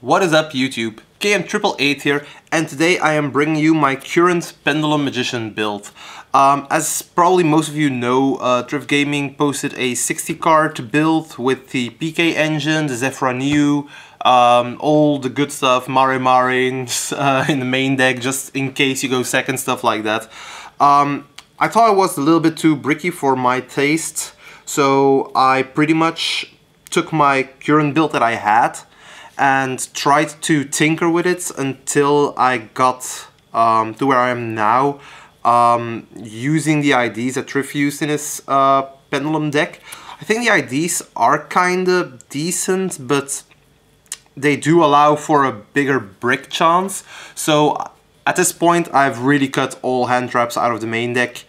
What is up YouTube? KM888 here, and today I am bringing you my current Pendulum Magician build. As probably most of you know, TriffGaming posted a 60 card build with the PK engine, the Zephyra New, all the good stuff, Mare Marines in the main deck, just in case you go second, stuff like that. I thought it was a little bit too bricky for my taste, so I pretty much took my current build that I had and tried to tinker with it until I got to where I am now, using the IDs that Triff used in his Pendulum deck. I think the IDs are kinda decent, but they do allow for a bigger brick chance. So at this point I've really cut all hand traps out of the main deck.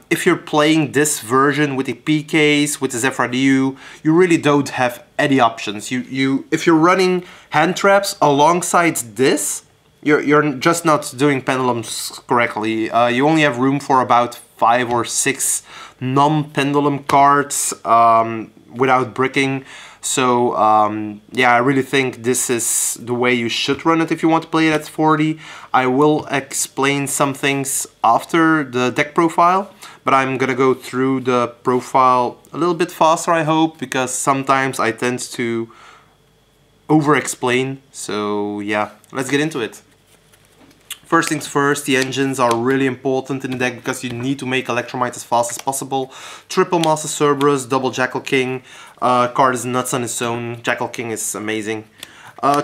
If you're playing this version with the PKs, with the Zephyra New, you really don't have any options. If you're running hand traps alongside this, you're just not doing pendulums correctly. You only have room for about 5 or 6 non-pendulum cards without bricking. So yeah, I really think this is the way you should run it if you want to play it at 40. I will explain some things after the deck profile, but I'm gonna go through the profile a little bit faster, I hope, because sometimes I tend to over-explain. So yeah, let's get into it. First things first, the engines are really important in the deck because you need to make Electromite as fast as possible. Triple Master Cerberus, double Jackal King. Card is nuts on its own. Jackal King is amazing.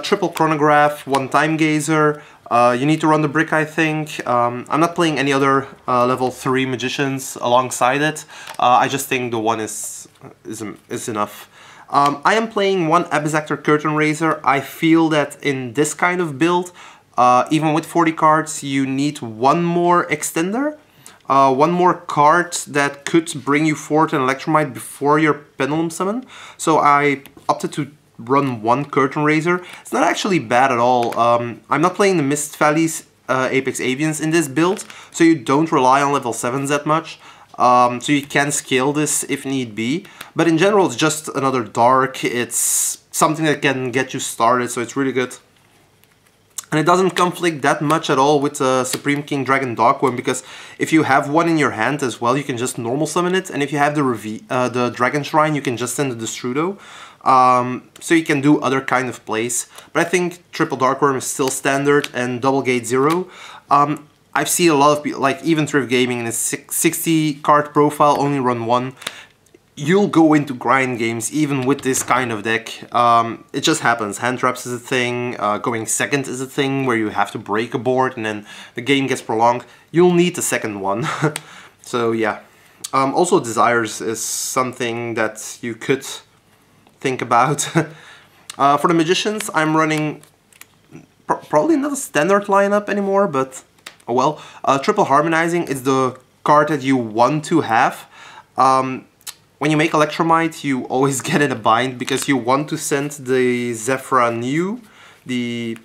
Triple Chronograph, one Time Gazer. You need to run the brick, I think. I'm not playing any other level 3 magicians alongside it. I just think the one is enough. I am playing one Abyss Actor Curtain Raiser. I feel that in this kind of build, even with 40 cards, you need one more extender, one more card that could bring you forward an Electromite before your Pendulum Summon. So I opted to run one Curtain Raiser. It's not actually bad at all. I'm not playing the Mist Valleys Apex Avians in this build, so you don't rely on level 7s that much. So you can scale this if need be. But in general, it's just another Dark. It's something that can get you started, so it's really good. And it doesn't conflict that much at all with Supreme King Dragon Dark One, because if you have one in your hand as well, you can just normal summon it, and if you have the Dragon Shrine, you can just send the Destrudo. So you can do other kind of plays. But I think Triple Dark Worm is still standard, and Double Gate Zero. I've seen a lot of people, like even TriffGaming in a 60 card profile, only run one. You'll go into grind games even with this kind of deck. It just happens. Hand traps is a thing, going second is a thing where you have to break a board and then the game gets prolonged. You'll need the second one. So yeah. Also Desires is something that you could think about. For the Magicians, I'm running probably not a standard lineup anymore, but oh well. Triple Harmonizing is the card that you want to have. When you make Electromite, you always get in a bind because you want to send the Zephyra New, the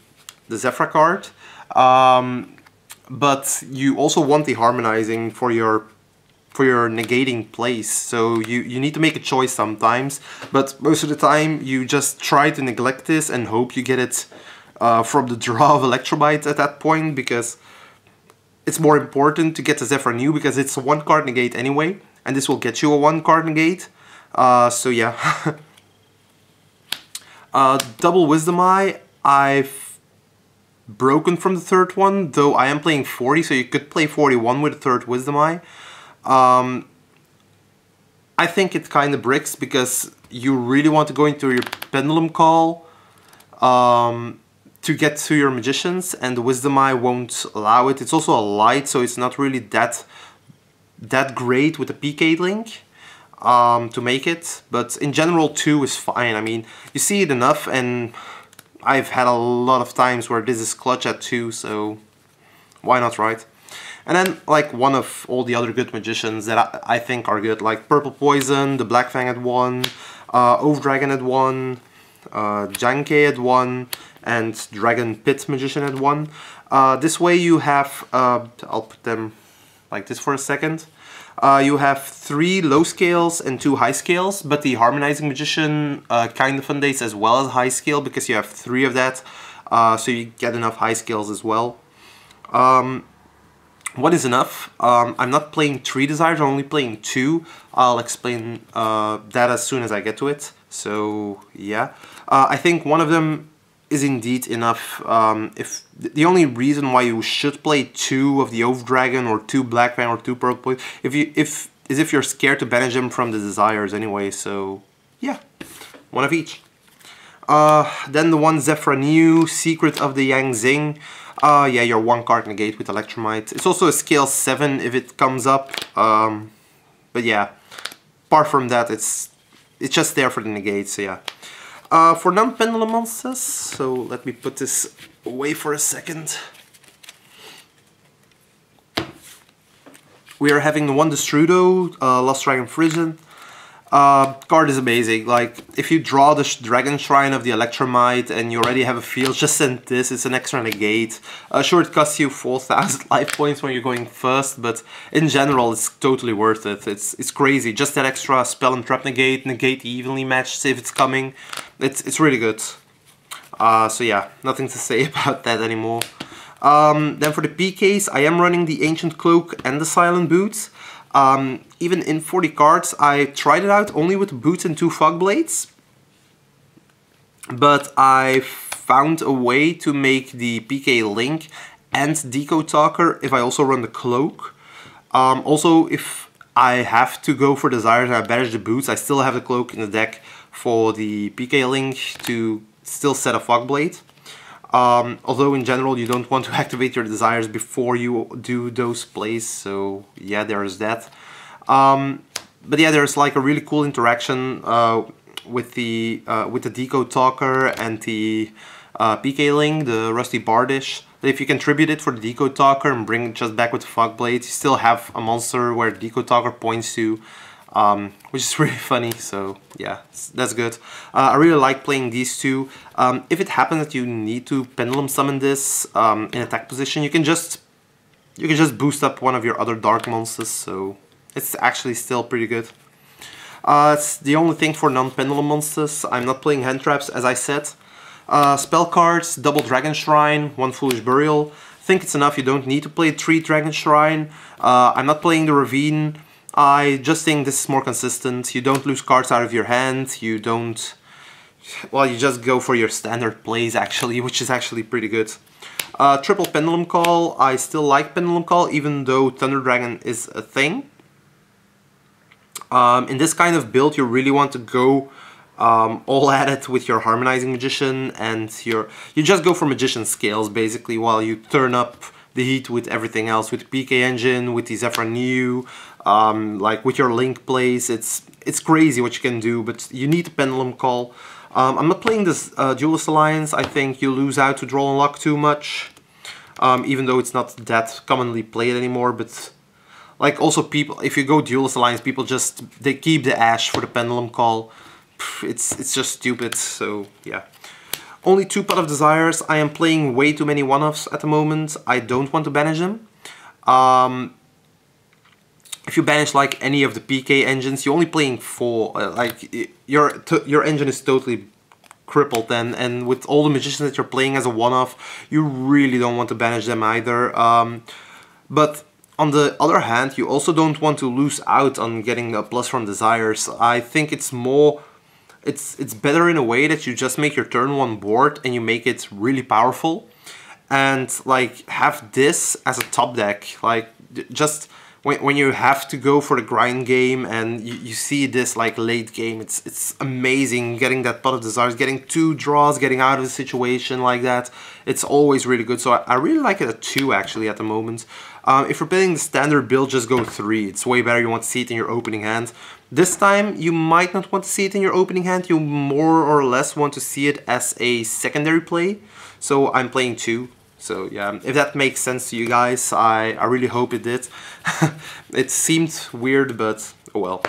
Zephyra card, but you also want the Harmonizing for your negating plays. So you need to make a choice sometimes, but most of the time you just try to neglect this and hope you get it from the draw of Electromite at that point, because it's more important to get the Zephyra New because it's a 1 card negate anyway. And this will get you a 1 card negate. So yeah. Double Wisdom Eye, I've broken from the third one, though I am playing 40, so you could play 41 with the third Wisdom Eye. I think it kind of bricks because you really want to go into your Pendulum Call to get to your Magicians, and the Wisdom Eye won't allow it. It's also a light, so it's not really that great with the PK link to make it, but in general 2 is fine. I mean, you see it enough, and I've had a lot of times where this is clutch at 2, so why not, right? And then like one of all the other good Magicians that I think are good, like Purple Poison, the Black Fang at 1, Oath Dragon at 1, Janke at 1, and Dragon Pit Magician at 1. This way you have, I'll put them like this for a second. You have 3 low scales and 2 high scales, but the Harmonizing Magician kind of fundates as well as high scale because you have 3 of that, so you get enough high scales as well. What is enough? I'm not playing 3 desires, I'm only playing 2. I'll explain that as soon as I get to it. So yeah, I think one of them is indeed enough. If the only reason why you should play 2 of the Oath Dragon or 2 Black Fan or 2 Purple is if you're scared to banish them from the desires anyway. So yeah, one of each. Then the one Zephyr New, Secret of the Yang Zing. Yeah, your 1 card negate with Electromite. It's also a scale 7 if it comes up. But yeah, apart from that, it's just there for the negate. So yeah. For non-pendulum monsters, so let me put this away for a second. We are having the one Destrudo, Lost Dragon Frisian. Card is amazing. Like, if you draw the Dragon Shrine of the Electromite and you already have a field, just send this. It's an extra negate. Sure, it costs you 4,000 life points when you're going first, but in general, it's totally worth it. It's crazy. Just that extra spell and trap negate evenly matched if it's coming. It's really good. So yeah, nothing to say about that anymore. Then for the PKs, I am running the Ancient Cloak and the Silent Boots. Even in 40 cards, I tried it out only with the boots and 2 fog blades. But I found a way to make the PK Link and Decode Talker if I also run the cloak. Also, if I have to go for desires and I banish the boots, I still have the cloak in the deck for the PK Link to still set a fog blade. Although in general you don't want to activate your desires before you do those plays, so yeah, there's that. But yeah, there's like a really cool interaction with the Decode Talker and the PK Link, the Rusty Bardish. If you can tribute it for the Decode Talker and bring it just back with the Fog Blade, you still have a monster where the Decode Talker points to, which is really funny, so yeah, that's good. I really like playing these two. If it happens that you need to Pendulum Summon this in attack position, you can just boost up one of your other dark monsters, so it's actually still pretty good. It's the only thing for non-Pendulum monsters. I'm not playing hand traps, as I said. Spell cards, double Dragon Shrine, 1 Foolish Burial. I think it's enough, you don't need to play 3 Dragon Shrine. I'm not playing the Ravine. I just think this is more consistent. You don't lose cards out of your hand, you don't... Well, you just go for your standard plays actually, which is actually pretty good. Triple Pendulum Call. I still like Pendulum Call, even though Thunder Dragon is a thing. In this kind of build, you really want to go all at it with your Harmonizing Magician, and you just go for Magician scales basically, while you turn up the heat with everything else, with PK Engine, with the Zephyr New, like with your Link plays. It's crazy what you can do, but you need a Pendulum Call. I'm not playing this Duelist Alliance. I think you lose out to Draw and Lock too much, even though it's not that commonly played anymore. But like, also people, if you go Duelist Alliance, people they keep the Ash for the Pendulum Call. It's just stupid. So yeah. Only 2 Pot of Desires. I am playing way too many one-offs at the moment. I don't want to banish them. If you banish like any of the PK engines, you're only playing 4. Like your engine is totally crippled then, and with all the magicians that you're playing as a one-off, you really don't want to banish them either. But on the other hand, you also don't want to lose out on getting a plus from desires. I think it's more... It's better in a way that you just make your turn 1 board and you make it really powerful, and like have this as a top deck. Like just when you have to go for the grind game and you see this like late game, it's amazing getting that Pot of Desires, getting 2 draws, getting out of the situation like that. It's always really good. So I really like it at 2 actually at the moment. If you're playing the standard build, just go 3. It's way better. You want to see it in your opening hand. This time, you might not want to see it in your opening hand. You more or less want to see it as a secondary play. So I'm playing 2. So yeah, if that makes sense to you guys, I really hope it did. It seemed weird, but oh well.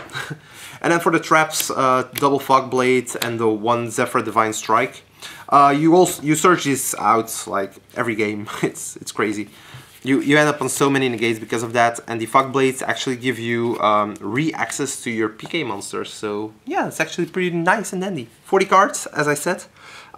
And then for the traps, double Fog Blade and the 1 Zephyr Divine Strike. You search this out like every game. It's crazy. you end up on so many negates because of that, and the Fog Blades actually give you re-access to your PK monsters, so yeah, it's actually pretty nice and dandy. 40 cards, as I said.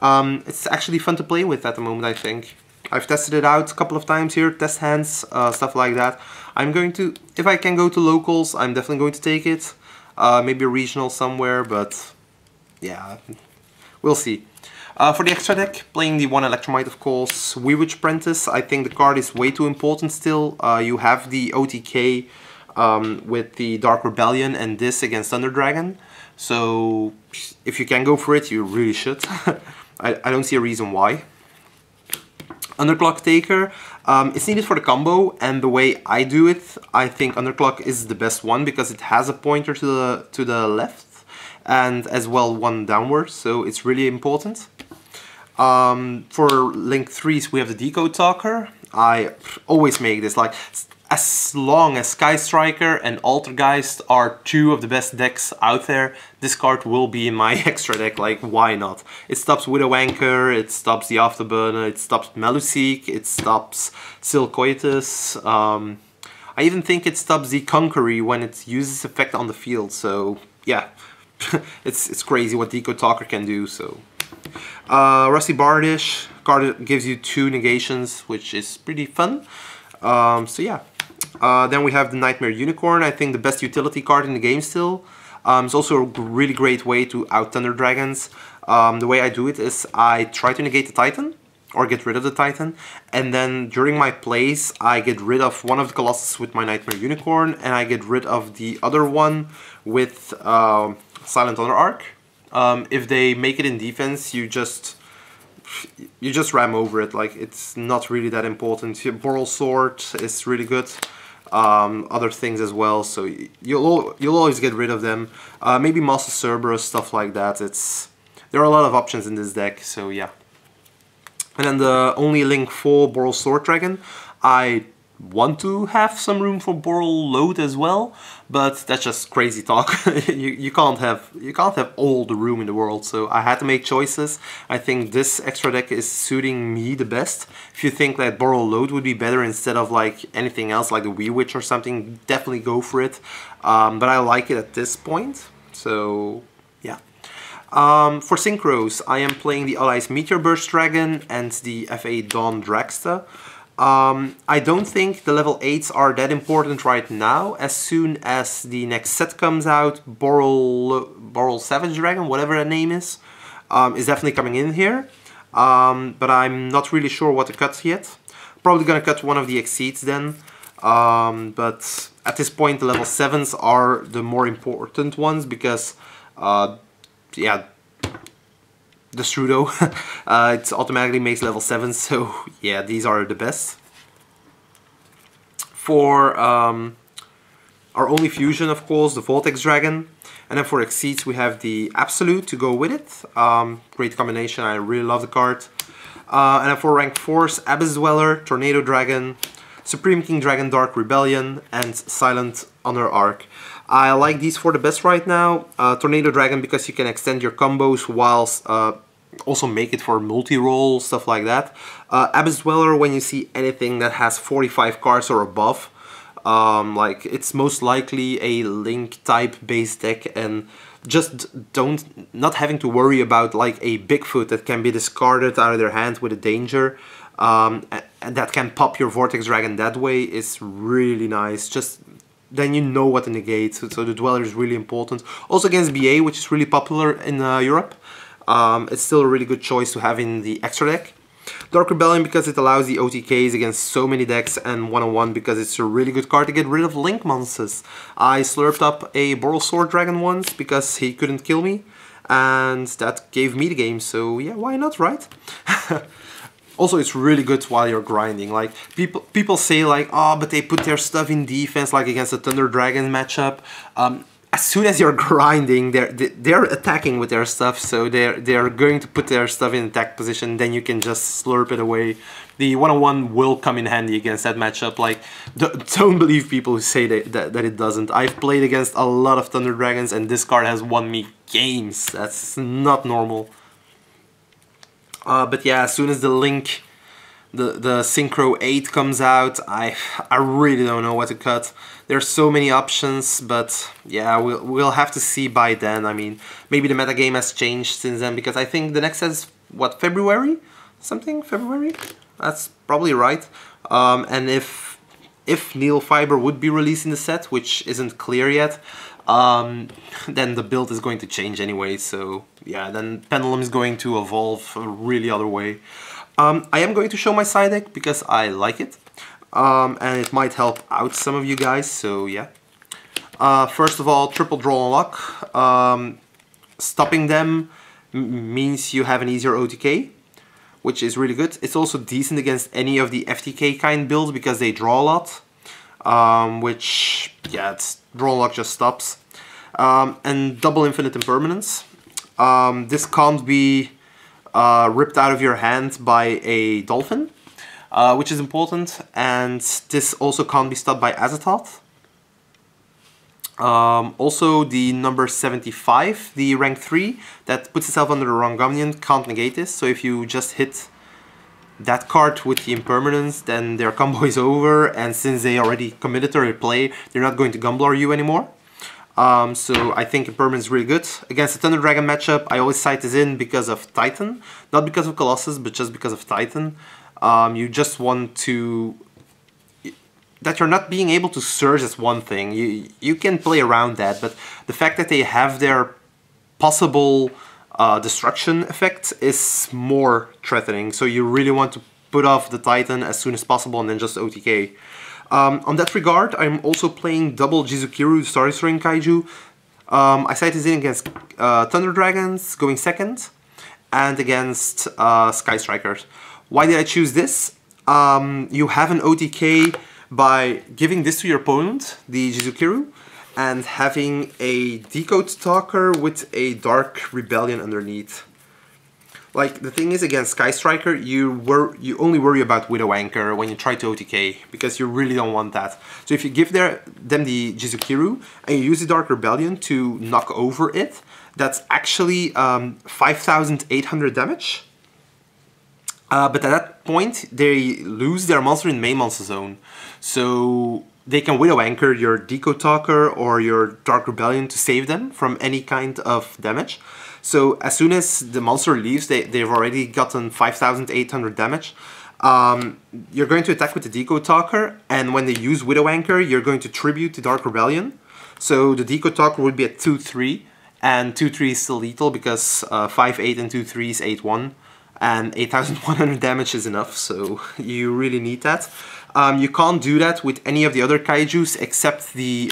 It's actually fun to play with at the moment, I think. I've tested it out a couple of times here, test hands, stuff like that. I'm going to, if I can go to locals, I'm definitely going to take it. Maybe a regional somewhere, but yeah, we'll see. For the extra deck, playing the one Electromite, of course. Witch Apprentice, I think the card is way too important still. You have the OTK with the Dark Rebellion and this against Thunder Dragon. So if you can go for it, you really should. I don't see a reason why. Underclock Taker, it's needed for the combo, and the way I do it, I think Underclock is the best one because it has a pointer to the left and as well one downwards, so it's really important. For Link 3s we have the Decode Talker. I always make this, like, as long as Sky Striker and Altergeist are two of the best decks out there, this card will be in my extra deck, like, why not? It stops Widow Anchor, it stops the Afterburner, it stops Meluseek, it stops Silcoitus. I even think it stops the Conqueror when it uses effect on the field, so yeah. it's crazy what Decode Talker can do, so... Rusty Bardish, card that gives you 2 negations, which is pretty fun. So yeah. Then we have the Nightmare Unicorn, I think the best utility card in the game still. It's also a really great way to out-Thunder Dragons. The way I do it is I try to negate the Titan, or get rid of the Titan, and then during my plays I get rid of one of the Colossus with my Nightmare Unicorn, and I get rid of the other one with Silent Honor Arc. If they make it in defense, you just ram over it, like, it's not really that important. Boral Sword is really good. Other things as well, so you'll always get rid of them. Maybe Master Cerberus, stuff like that. There are a lot of options in this deck, so yeah. And then the only Link 4 Boral Sword Dragon, I want to have some room for Boral Load as well, but that's just crazy talk. you can't have all the room in the world, so I had to make choices. I think this extra deck is suiting me the best. If you think that Boral Load would be better instead of like anything else, like the Wee Witch or something, definitely go for it. But I like it at this point, so yeah. For Synchros, I am playing the Allies Meteor Burst Dragon and the FA Dawn Dragsta. I don't think the level 8s are that important right now. As soon as the next set comes out, Boral Savage Dragon, whatever that name is definitely coming in here. But I'm not really sure what to cut yet. Probably gonna cut one of the Exceeds then. But at this point the level 7s are the more important ones because yeah, the Strudo, it automatically makes level 7, so yeah, these are the best. For our only fusion, of course, the Vortex Dragon, and then for Exceeds we have the Absolute to go with it. Great combination, I really love the card. And then for rank 4s, Abyss Dweller, Tornado Dragon, Supreme King Dragon Dark Rebellion, and Silent Honor Arc. I like these for the best right now. Tornado Dragon because you can extend your combos whilst also make it for multi-roll, stuff like that. Abyss Dweller when you see anything that has 45 cards or above. Like, it's most likely a Link type base deck, and just not having to worry about like a Bigfoot that can be discarded out of their hand with a danger. And that can pop your Vortex Dragon that way is really nice. Just then you know what to negate, so the Dweller is really important. Also against BA, which is really popular in Europe. It's still a really good choice to have in the extra deck. Dark Rebellion because it allows the OTKs against so many decks, and 101 because it's a really good card to get rid of Link monsters. I slurped up a Boral Sword Dragon once because he couldn't kill me, and that gave me the game, so yeah, why not, right? Also, it's really good while you're grinding. Like, people say like, oh, but they put their stuff in defense, like against the Thunder Dragon matchup. As soon as you're grinding, they're attacking with their stuff, so they're going to put their stuff in attack position. Then you can just slurp it away. The 101 will come in handy against that matchup. Like, don't believe people who say that it doesn't. I've played against a lot of Thunder Dragons, and this card has won me games. That's not normal. But yeah, as soon as the Link the Synchro 8 comes out, I really don't know what to cut. There's so many options, but yeah, we'll have to see by then. I mean, maybe the metagame has changed since then, because I think the next set is, what, February? Something? February? That's probably right. And if Needle Fiber would be released in the set, which isn't clear yet, then the build is going to change anyway, so yeah, then Pendulum is going to evolve a really other way. I am going to show my side deck because I like it, and it might help out some of you guys, so yeah. First of all, triple draw and lock. Stopping them means you have an easier OTK, which is really good. It's also decent against any of the FTK kind builds because they draw a lot, which, yeah, draw and lock just stops. And double infinite impermanence. This can't be ripped out of your hand by a dolphin, which is important, and this also can't be stopped by Azathoth. Also the number 75, the rank 3, that puts itself under the Rangomnian, can't negate this, so if you just hit that card with the impermanence, then their combo is over, and since they already committed to their play, they're not going to Gumblar you anymore. So I think impermanence is really good. Against the Thunder Dragon matchup, I always cite this in because of Titan. Not because of Colossus, but just because of Titan. You just want to... that you're not being able to surge is one thing. You can play around that, but the fact that they have their possible destruction effect is more threatening. So you really want to put off the Titan as soon as possible and then just OTK. On that regard, I'm also playing double Jizukiru Star Destroying Kaiju. I cite this in against Thunder Dragons, going second, and against Sky Strikers. Why did I choose this? You have an OTK by giving this to your opponent, the Jizukiru, and having a Decode Talker with a Dark Rebellion underneath. Like, the thing is, against Sky Striker, you only worry about Widow Anchor when you try to OTK, because you really don't want that. So if you give them the Jizukiru, and you use the Dark Rebellion to knock over it, that's actually 5,800 damage. But at that point, they lose their monster in main monster zone. So they can Widow Anchor your Decode Talker or your Dark Rebellion to save them from any kind of damage. So as soon as the monster leaves, they've already gotten 5,800 damage. You're going to attack with the Decode Talker, and when they use Widow Anchor, you're going to tribute the Dark Rebellion. So the Decode Talker would be at 2-3, and 2-3 is still lethal because 5-8 and 2-3 is 8-1. And 8,100 damage is enough, so you really need that. You can't do that with any of the other kaijus except the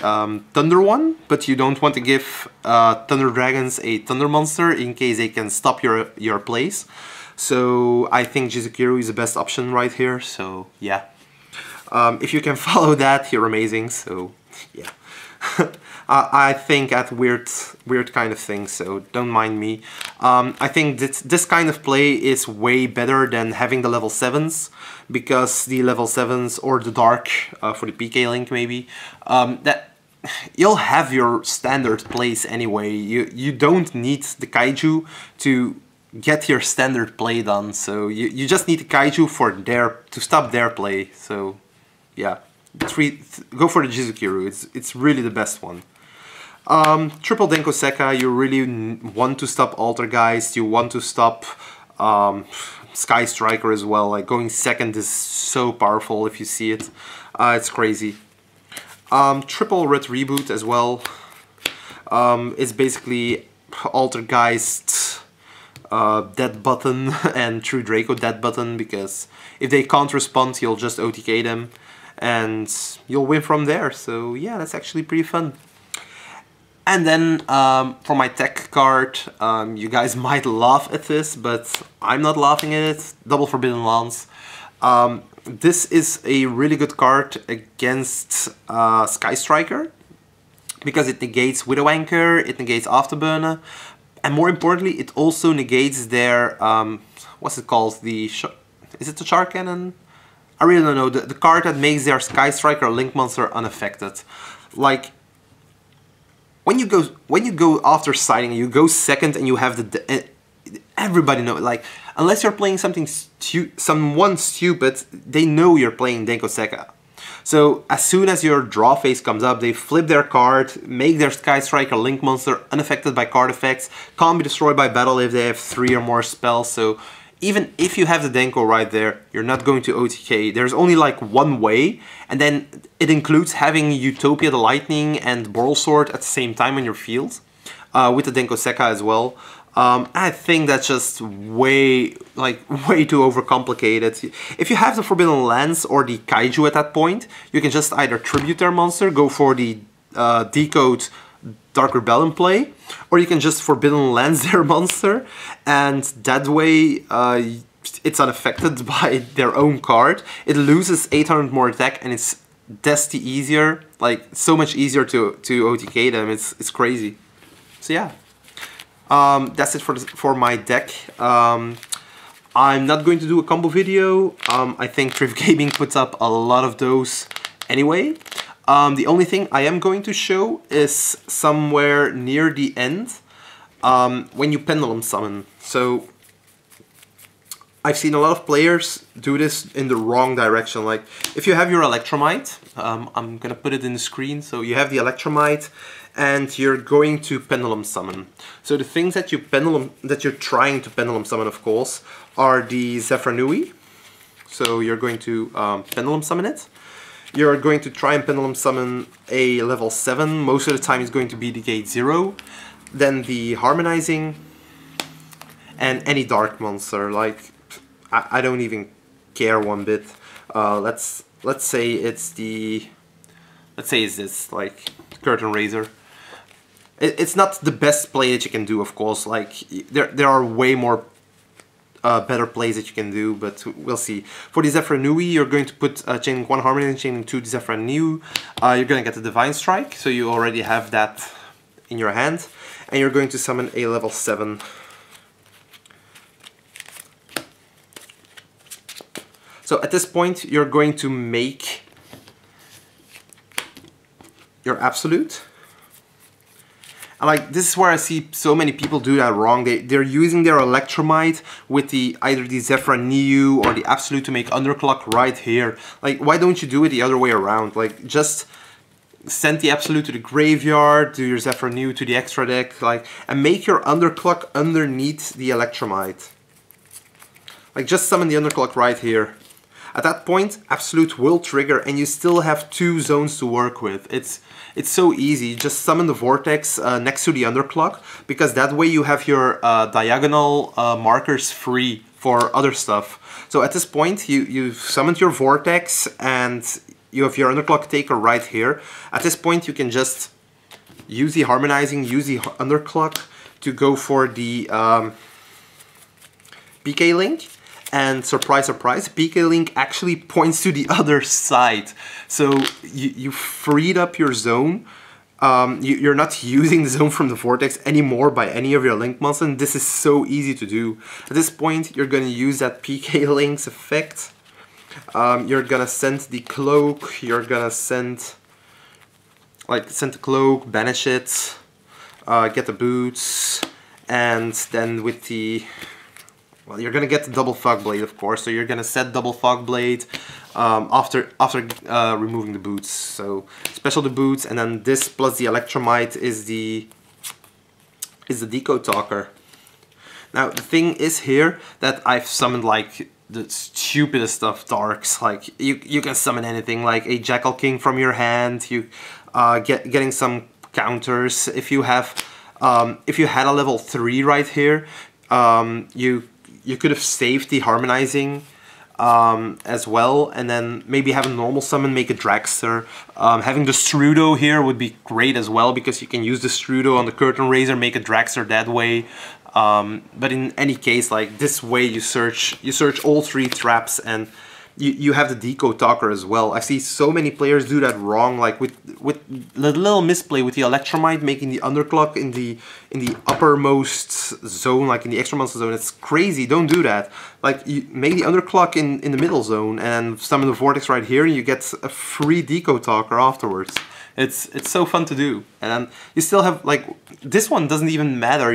Thunder one, but you don't want to give Thunder Dragons a Thunder monster in case they can stop your plays. So I think Jizukiru is the best option right here, so yeah. If you can follow that, you're amazing, so yeah. I think at weird kind of things, so don't mind me. I think this kind of play is way better than having the level 7s, because the level 7s or the Dark for the PK Link maybe, that you'll have your standard plays anyway. You don't need the kaiju to get your standard play done, so you just need the kaiju for to stop their play. So yeah, go for the Jizukiru. It's really the best one. Triple Denko Sekka, you really want to stop Altergeist, you want to stop Sky Striker as well. Like, going second is so powerful if you see it. It's crazy. Triple Red Reboot as well. It's basically Altergeist, Dead Button, and True Draco Dead Button, because if they can't respond, you'll just OTK them, and you'll win from there. So yeah, that's actually pretty fun. And then for my tech card, you guys might laugh at this, but I'm not laughing at it. Double Forbidden Lance. This is a really good card against Sky Striker, because it negates Widow Anchor, it negates Afterburner, and more importantly, it also negates their, what's it called, is it the Shark Cannon? I really don't know, the card that makes their Sky Striker Link monster unaffected. Like, when you go after siding, you go second and you have everybody knows. Like, unless you're playing someone stupid, they know you're playing Denko Sekka. So as soon as your draw phase comes up, they flip their card, make their Sky Striker Link monster unaffected by card effects, can't be destroyed by battle if they have 3 or more spells. So even if you have the Denko right there, you're not going to OTK. There's only like one way, and then it includes having Utopia the Lightning and Boral Sword at the same time on your field, with the Denko Sekka as well. I think that's just way too overcomplicated. If you have the Forbidden Lance or the Kaiju at that point, you can just either tribute their monster, go for the Decode Dark Rebellion play, or you can just Forbidden Lance their monster, and that way it's unaffected by their own card. It loses 800 more attack, and it's just easier, like so much easier to OTK them. It's crazy. So yeah. That's it for my deck. I'm not going to do a combo video. I think TriffGaming puts up a lot of those anyway. The only thing I am going to show is somewhere near the end, when you Pendulum Summon. So I've seen a lot of players do this in the wrong direction. Like, if you have your Electromite, I'm gonna put it in the screen. So you have the Electromite, and you're going to Pendulum Summon. So the things that you're trying to Pendulum Summon, of course, are the Zephyr. So you're going to Pendulum Summon it. You're going to try and Pendulum Summon a level 7. Most of the time it's going to be the Gate 0. Then the Harmonizing, and any Dark monster. Like, I don't even care one bit. Let's say it's this, like, Curtain Raiser. It's not the best play that you can do, of course. Like, there are way more better plays that you can do, but we'll see. For the Zephyr, you're going to put Chain 1 Harmony and Chain 2 the Zephyr. You're going to get the Divine Strike, so you already have that in your hand, and you're going to summon a level 7. So at this point, you're going to make your Absolute. And like, this is where I see so many people do that wrong. They're using their Electromite with either the Zephyr or the Absolute to make Underclock right here. Like, why don't you do it the other way around? Like, just send the Absolute to the graveyard, do your Zephyr to the extra deck, like, and make your Underclock underneath the Electromite. Like, just summon the Underclock right here. At that point, Absolute will trigger, and you still have 2 zones to work with. It's so easy. Just summon the Vortex next to the Underclock, because that way you have your diagonal markers free for other stuff. So at this point, you've summoned your Vortex, and you have your Underclock taker right here. At this point, you can just use the Harmonizing, use the Underclock to go for the PK Link. And surprise, surprise, PK Link actually points to the other side. So you freed up your zone. You're not using the zone from the Vortex anymore by any of your Link monsters. And this is so easy to do. At this point, you're going to use that PK Link's effect. You're going to send the Cloak. You're going to send the Cloak, banish it, get the boots, and then with the... Well, you're gonna get the double Fog Blade, of course. So you're gonna set double Fog Blade after removing the boots. So special the boots, and then this plus the Electromite is the Decode Talker. Now the thing is here that I've summoned like the stupidest of darks. Like you can summon anything, like a Jackal King from your hand. You getting some counters. If you had a level 3 right here, you could have saved the Harmonizing as well, and then maybe have a normal summon, make a Dragster. Having the Strudo here would be great as well, because you can use the Strudo on the Curtain Raiser, make a Dragster that way. But in any case, like this way, you search all 3 traps, and you have the Decode Talker as well. I see so many players do that wrong, like with the little misplay with the Electromite, making the Underclock in the uppermost zone, like in the extra monster zone. It's crazy. Don't do that. Like, you make the Underclock in the middle zone and summon the Vortex right here, and you get a free Decode Talker afterwards. It's so fun to do. And then you still have, like, this one doesn't even matter.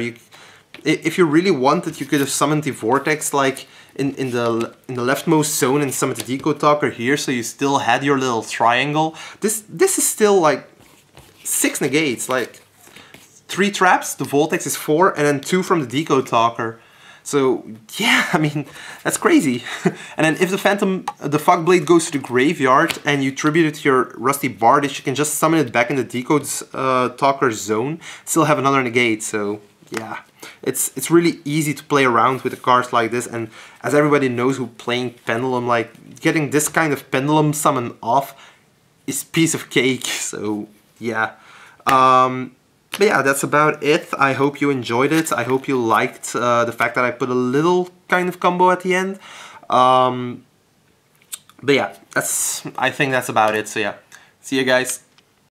if you really wanted, you could have summoned the Vortex like in the leftmost zone and summoned the Decode Talker here, so you still had your little triangle. This is still like 6 negates, like 3 traps, the Vortex is 4, and then 2 from the Decode Talker. So yeah, I mean, that's crazy. And then if the Fog Blade goes to the graveyard and you tribute it to your Rusty Bardish, you can just summon it back in the Decode Talker zone, still have another negate. So yeah, it's really easy to play around with the cards like this. And as everybody knows who playing Pendulum, like getting this kind of Pendulum Summon off is piece of cake. So yeah. But yeah, that's about it. I hope you enjoyed it. I hope you liked the fact that I put a little kind of combo at the end. But yeah, I think that's about it. So yeah, see you guys.